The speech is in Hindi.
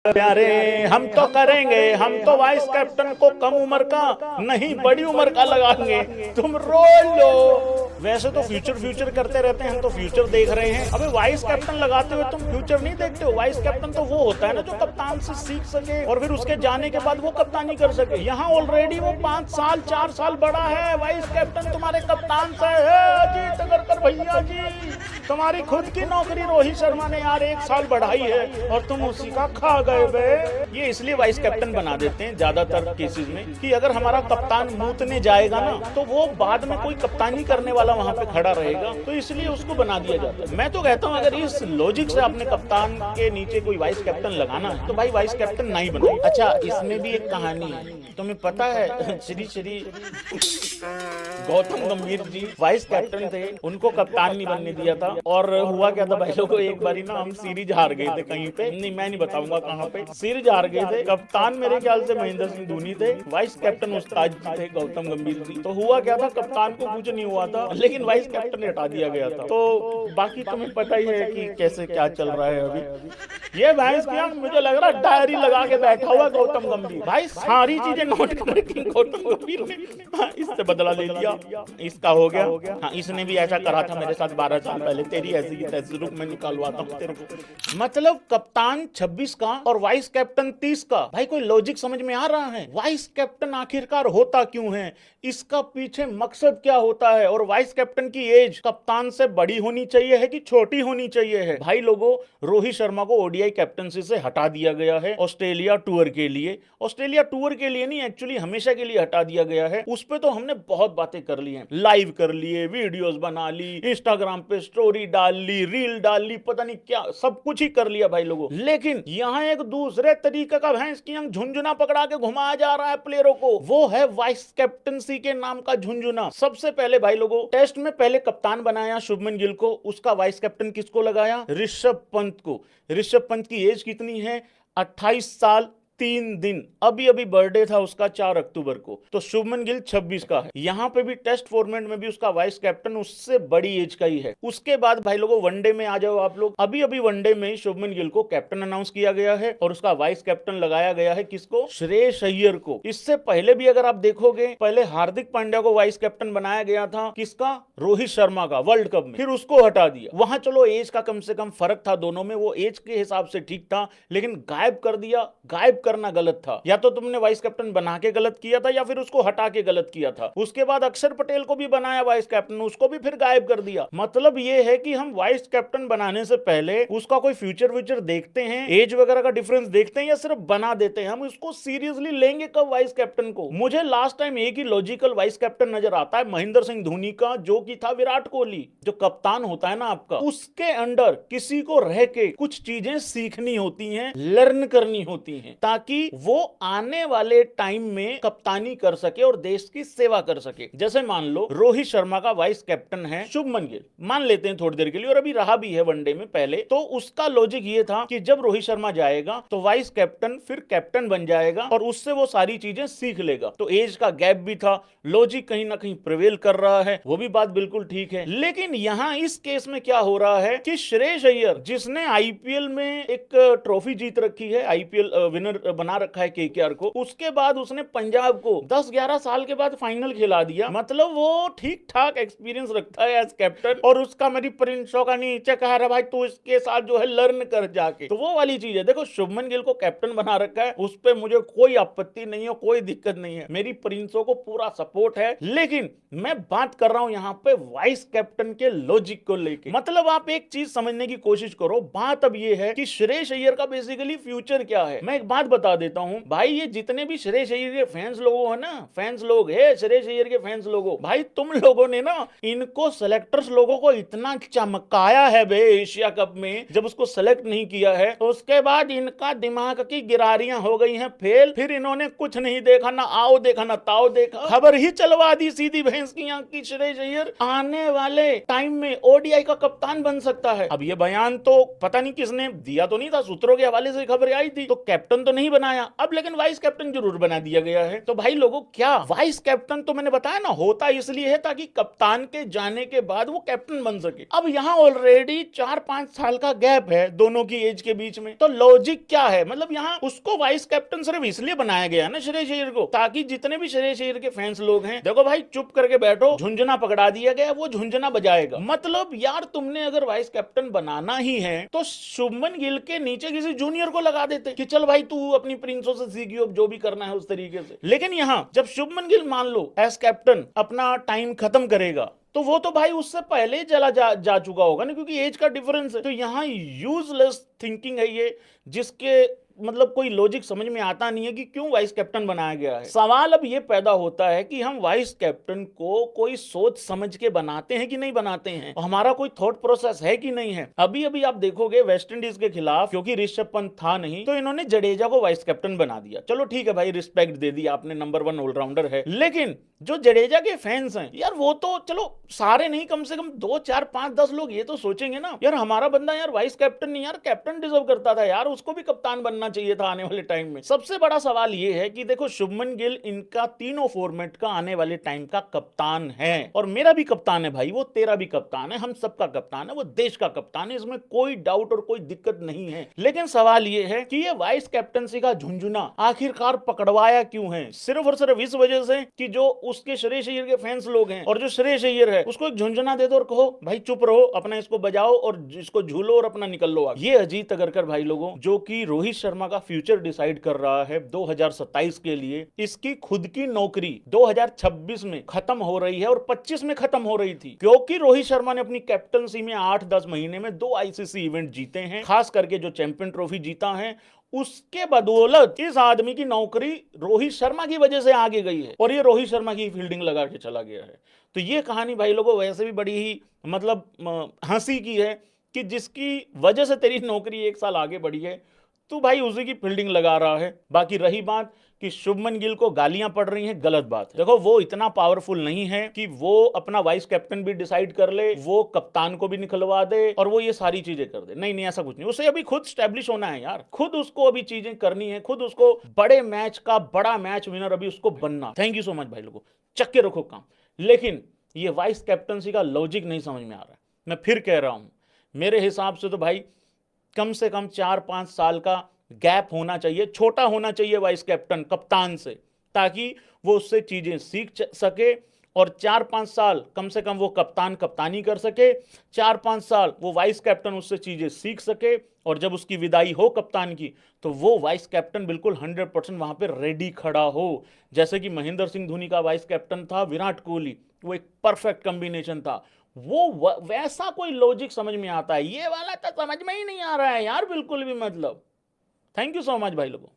प्यारे हम तो करेंगे, हम तो वाइस कैप्टन को कम उम्र का नहीं बड़ी उम्र का लगाएंगे, तुम रोल लो। वैसे तो फ्यूचर फ्यूचर करते रहते हैं, हम तो फ्यूचर देख रहे हैं। अबे वाइस कैप्टन लगाते हुए तुम फ्यूचर नहीं देखते हो? वाइस कैप्टन तो वो होता है ना जो कप्तान से सीख सके और फिर उसके जाने के बाद वो कप्तानी कर सके। यहाँ ऑलरेडी वो 5 साल 4 साल बड़ा है। वाइस कैप्टन तुम्हारे कप्तान से है अजीत अगरकर भैया जी। तुम्हारी खुद की नौकरी रोहित शर्मा ने यार 1 साल बढ़ाई है और तुम उसी का खा गए बे। ये इसलिए वाइस कैप्टन बना देते हैं ज्यादातर केसेस में कि अगर हमारा कप्तान मूतने जाएगा ना तो वो बाद में कोई कप्तानी करने वाला वहां पे खड़ा रहेगा, तो इसलिए उसको बना दिया जाता है। मैं तो कहता हूँ अगर इस लॉजिक से आपने कप्तान के नीचे कोई वाइस कैप्टन लगाना है तो भाई वाइस कैप्टन नहीं बनाए। अच्छा, इसमें भी एक कहानी है, तुम्हें पता है श्री श्री गौतम गंभीर जी वाइस कैप्टन थे, उनको कप्तान नहीं बनने दिया था। और हुआ क्या था भाई लोगों, एक बारी ना हम सीरीज हार गए थे कहीं पे, नहीं मैं नहीं बताऊंगा कहाँ पे, सीरीज हार गए थे। कप्तान मेरे ख्याल से महेंद्र सिंह धोनी थे, वाइस कैप्टन उस्ताद जी थे गौतम गंभीर जी। तो हुआ क्या था, कप्तान को कुछ नहीं हुआ था लेकिन वाइस कैप्टन हटा दिया गया था। तो बाकी तुम्हें पता ही है कि कैसे क्या चल रहा है अभी। ये भैंस क्या, मुझे लग रहा है डायरी लगा के बैठा हुआ गौतम गंभीर भाई, सारी चीजें नोट कर रखी गौतम गंभीर ने। इससे बदला ले लिया, इसका हो गया। हाँ, इसने भी ऐसा करा था मेरे साथ 12 साल पहले, तेरी ऐसी की तैसी, रुक मैं निकालवाता हूँ तेरे को। मतलब कप्तान 26 का और वाइस कैप्टन 30 का। भाई कोई लॉजिक समझ में आ रहा है? वाइस कैप्टन आखिरकार होता क्यों है, इसका पीछे मकसद क्या होता है? और वाइस कैप्टन की एज कप्तान से बड़ी होनी चाहिए है कि छोटी होनी चाहिए है? भाई लोगों, रोहित शर्मा को ओडीआई कैप्टनसी से हटा दिया गया है ऑस्ट्रेलिया टूर के लिए। ऑस्ट्रेलिया टूर के लिए नहीं, एक्चुअली हमेशा के लिए हटा दिया गया है। उस पे तो हमने बहुत बातें कर ली हैं, लाइव कर लिए, वीडियोस बना ली, इंस्टाग्राम पे स्टोरी डाल ली, रील डाल ली, पता नहीं क्या सब कुछ ही कर लिया भाई लोगों। लेकिन यहाँ एक दूसरे तरीके का भैंस की झुंझुना पकड़ा के घुमाया जा रहा है प्लेयरों को, वो है वाइस कैप्टनसी के नाम का झुंझुना। सबसे पहले भाई लोगों, टेस्ट में पहले कप्तान बनाया शुभमन गिल को, उसका वाइस कैप्टन किसको लगाया? ऋषभ पंत को। ऋषभ पंत की एज कितनी है? 28 साल 3 दिन, अभी अभी बर्थडे था उसका 4 अक्टूबर को। तो शुभमन गिल 26 का है। यहां पे भी टेस्ट फॉर्मेट में भी उसका वाइस कैप्टन उससे बड़ी एज का ही है। उसके बाद भाई लोगों वनडे में आ जाओ आप लोग। अभी अभी वनडे में शुभमन गिल को कैप्टन अनाउंस किया गया है और उसका वाइस कैप्टन लगाया गया है किसको? श्रेयस अय्यर को। इससे पहले भी अगर आप देखोगे, पहले हार्दिक पांड्या को वाइस कैप्टन बनाया गया था, किसका? रोहित शर्मा का, वर्ल्ड कप में। फिर उसको हटा दिया। वहां चलो एज का कम से कम फर्क था दोनों में, वो एज के हिसाब से ठीक था, लेकिन गायब कर दिया। गायब करना गलत था, या तो तुमने वाइस कैप्टन बना के गलत किया था या फिर उसको हटा के गलत किया था। उसके बाद अक्षर पटेल को भी बनाया वाइस कैप्टन, उसको भी फिर गायब कर दिया। मतलब ये है कि हम वाइस कैप्टन बनाने से पहले उसका कोई फ्यूचर व्यूचर देखते हैं, एज वगैरह का डिफरेंस देखते हैं, या सिर्फ बना देते हैं? हम उसको सीरियसली लेंगे कब वाइस कैप्टन को? मुझे लास्ट टाइम एक ही लॉजिकल वाइस कैप्टन नजर आता है, महेंद्र सिंह धोनी का, जो कि था विराट कोहली। जो कप्तान होता है ना आपका, उसके अंडर किसी को रह के कुछ चीजें सीखनी होती हैं, लर्न करनी होती हैं, ताकि वो आने वाले टाइम में कप्तानी कर सके और देश की सेवा कर सके। जैसे मान लो रोहित शर्मा का वाइस कैप्टन है शुभमन गिल, मान लेते हैं थोड़ी देर के लिए, और अभी रहा भी है वनडे में पहले। तो उसका लॉजिक ये था कि जब रोहित शर्मा जाएगा तो वाइस कैप्टन फिर कैप्टन बन जाएगा और उससे वो सारी चीजें सीख लेगा। तो एज का गैप भी था, लॉजिक कहीं ना कहीं प्रिवेल कर रहा है, वो भी बात बिल्कुल ठीक है। लेकिन यहां इस केस में क्या हो रहा है कि श्रेयस अय्यर, जिसने आईपीएल में एक ट्रॉफी जीत रखी है, आईपीएल विनर बना रखा है केकेआर को, उसके बाद उसने पंजाब को 10-11 साल के बाद फाइनल खिला दिया। मतलब वो ठीक ठाक एक्सपीरियंस रखता है एज कैप्टन, और उसका मेरी प्रिंसों का नीचे कह रहा भाई तू इसके साथ जो है लर्न कर जाके। तो वो वाली चीज है। देखो शुभमन गिल को कैप्टन बना रखा है, उस पर मुझे कोई आपत्ति नहीं है, कोई दिक्कत नहीं है, मेरी प्रिंसों को पूरा सपोर्ट है। लेकिन मैं बात कर रहा हूं यहां पे वाइस कैप्टन के लॉजिक को लेके। मतलब आप एक चीज समझने की कोशिश करो, बात अब ये है कि श्रेयस अय्यर का बेसिकली फ्यूचर क्या है। मैं एक बात बता देता हूं भाई, ये जितने भी श्रेयस अय्यर के फैंस लोगों है ना, फैंस लोग है श्रेयस अय्यर के फैंस लोगों, भाई तुम लोगों ने ना इनको सेलेक्टर्स लोगों को इतना चमकाया है बे एशिया कप में, जब उसको सेलेक्ट नहीं किया है तो उसके बाद इनका दिमाग की गिरारियां हो गई हैं फेल। फिर इन्होंने कुछ नहीं देखा, ना आओ देखा ना ताओ देखा, खबर ही चलवा दी सीधी भैंस की आंख की, श्रेयस अय्यर आने वाले टाइम में ओडीआई का कप्तान बन सकता है। अब ये बयान तो पता नहीं किसने दिया, तो नहीं था, सूत्रों के हवाले से खबर आई थी, तो कैप्टन तो नहीं बनाया, अब लेकिन वाइस कैप्टन जरूर बना दिया गया है। तो भाई लोगों, क्या वाइस कैप्टन तो मैंने बताया ना होता इसलिए है ताकि कप्तान के जाने के बाद वो कैप्टन बन सके। अब यहाँ ऑलरेडी 4-5 साल का गैप है दोनों की एज के बीच में, तो लॉजिक क्या है? मतलब यहाँ उसको वाइस कैप्टन सिर्फ इसलिए बनाया गया ना श्रेयस अय्यर को, ताकि जितने भी श्रेयस अय्यर के फैंस लोग हैं, देखो भाई चुप करके बैठो, झुंझुना पकड़ा दिया गया, वो झुंझुना बजाएगा। मतलब यार तुमने अगर वाइस कैप्टन बनाना ही है तो शुभमन गिल के नीचे किसी जूनियर को लगा देते कि चल भाई तू अपनी प्रिंसों से सीखियो, जो भी करना है उस तरीके से। लेकिन यहाँ जब शुभमन गिल मान लो एज कैप्टन अपना टाइम खत्म करेगा तो वो तो भाई उससे पहले ही चला जा चुका होगा ना, क्योंकि एज का डिफरेंस है। तो यहाँ यूजलेस थिंकिंग है ये, जिसके मतलब कोई लॉजिक समझ में आता नहीं है कि क्यों वाइस कैप्टन बनाया गया है। सवाल अब ये पैदा होता है कि हम वाइस कैप्टन को कोई सोच समझ के बनाते हैं कि नहीं बनाते हैं, हमारा कोई थॉट प्रोसेस है कि नहीं है। अभी अभी आप देखोगे वेस्ट इंडीज के खिलाफ, क्योंकि ऋषभ पंत था नहीं तो इन्होंने जडेजा को वाइस कैप्टन बना दिया। चलो ठीक है भाई, रिस्पेक्ट दे दिया आपने, नंबर 1 ऑलराउंडर है। लेकिन जो जडेजा के फैंस हैं यार, वो तो चलो सारे नहीं, कम से कम 2, 4, 5, 10 लोग ये तो सोचेंगे ना यार हमारा बंदा यार वाइस कैप्टन नहीं यार कैप्टन डिजर्व करता था यार, उसको भी कप्तान बनना चाहिए था आने वाले टाइम में। सबसे बड़ा सवाल ये है कि देखो शुभमन गिल इनका तीनों फॉर्मेट का आने वाले टाइम का कप्तान है, और मेरा भी कप्तान है भाई, वो तेरा भी कप्तान है, हम सबका कप्तान है, वो देश का कप्तान है, इसमें कोई डाउट और कोई दिक्कत नहीं है। लेकिन सवाल ये है कि ये वाइस कैप्टनसी का झुंझुना आखिरकार पकड़वाया क्यों है? सिर्फ और सिर्फ इस वजह से कि जो उसके श्रेयस अय्यर के फैंस लोग हैं और जो श्रेयस अय्यर है उसको एक झुंझुना दे दो और कहो भाई चुप रहो, अपना इसको बजाओ और इसको झूलो और अपना निकल लो। ये अजीत अगरकर भाई लोगों, जो कि रोहित शर्मा का फ्यूचर डिसाइड कर रहा है 2027 के लिए, इसकी खुद की नौकरी 2026 में खत्म हो रही है और 25 में खत्म हो रही थी, क्योंकि रोहित शर्मा ने अपनी कैप्टनसी में 8-10 महीने में 2 आईसीसी इवेंट जीते हैं, खास करके जो चैंपियन ट्रॉफी जीता है उसके बदौलत इस आदमी की नौकरी रोहित शर्मा की वजह से आगे गई है और ये रोहित शर्मा की फील्डिंग लगा के चला गया है। तो ये कहानी भाई लोगों वैसे भी बड़ी ही मतलब हंसी की है कि जिसकी वजह से तेरी नौकरी 1 साल आगे बढ़ी है, तू भाई उसी की फील्डिंग लगा रहा है। बाकी रही बात कि शुभमन गिल को गालियां पड़ रही हैं, गलत बात है। देखो वो इतना पावरफुल नहीं है कि वो अपना वाइस कैप्टन भी डिसाइड कर ले, वो कप्तान को भी निकलवा दे और वो ये सारी चीजें कर दे। नहीं नहीं, ऐसा कुछ नहीं, उसे अभी खुद स्टैब्लिश होना है यार, खुद उसको अभी चीजें करनी है, खुद उसको बड़े मैच का बड़ा मैच विनर अभी उसको बनना। थैंक यू सो मच भाई लोगों, चक्के रखो काम। लेकिन ये वाइस कैप्टनसी का लॉजिक नहीं समझ में आ रहा है। मैं फिर कह रहा हूं, मेरे हिसाब से तो भाई कम से कम 4-5 साल का गैप होना चाहिए, छोटा होना चाहिए वाइस कैप्टन कप्तान से, ताकि वो उससे चीजें सीख सके और 4-5 साल कम से कम वो कप्तान कप्तानी कर सके, 4-5 साल वो वाइस कैप्टन उससे चीजें सीख सके, और जब उसकी विदाई हो कप्तान की तो वो वाइस कैप्टन बिल्कुल 100% वहां पे रेडी खड़ा हो। जैसे कि महेंद्र सिंह धोनी का वाइस कैप्टन था विराट कोहली, वो एक परफेक्ट कॉम्बिनेशन था। वो वैसा कोई लॉजिक समझ में आता है, ये वाला तो समझ में ही नहीं आ रहा है यार बिल्कुल भी। मतलब थैंक यू सो मच भाई लोगों।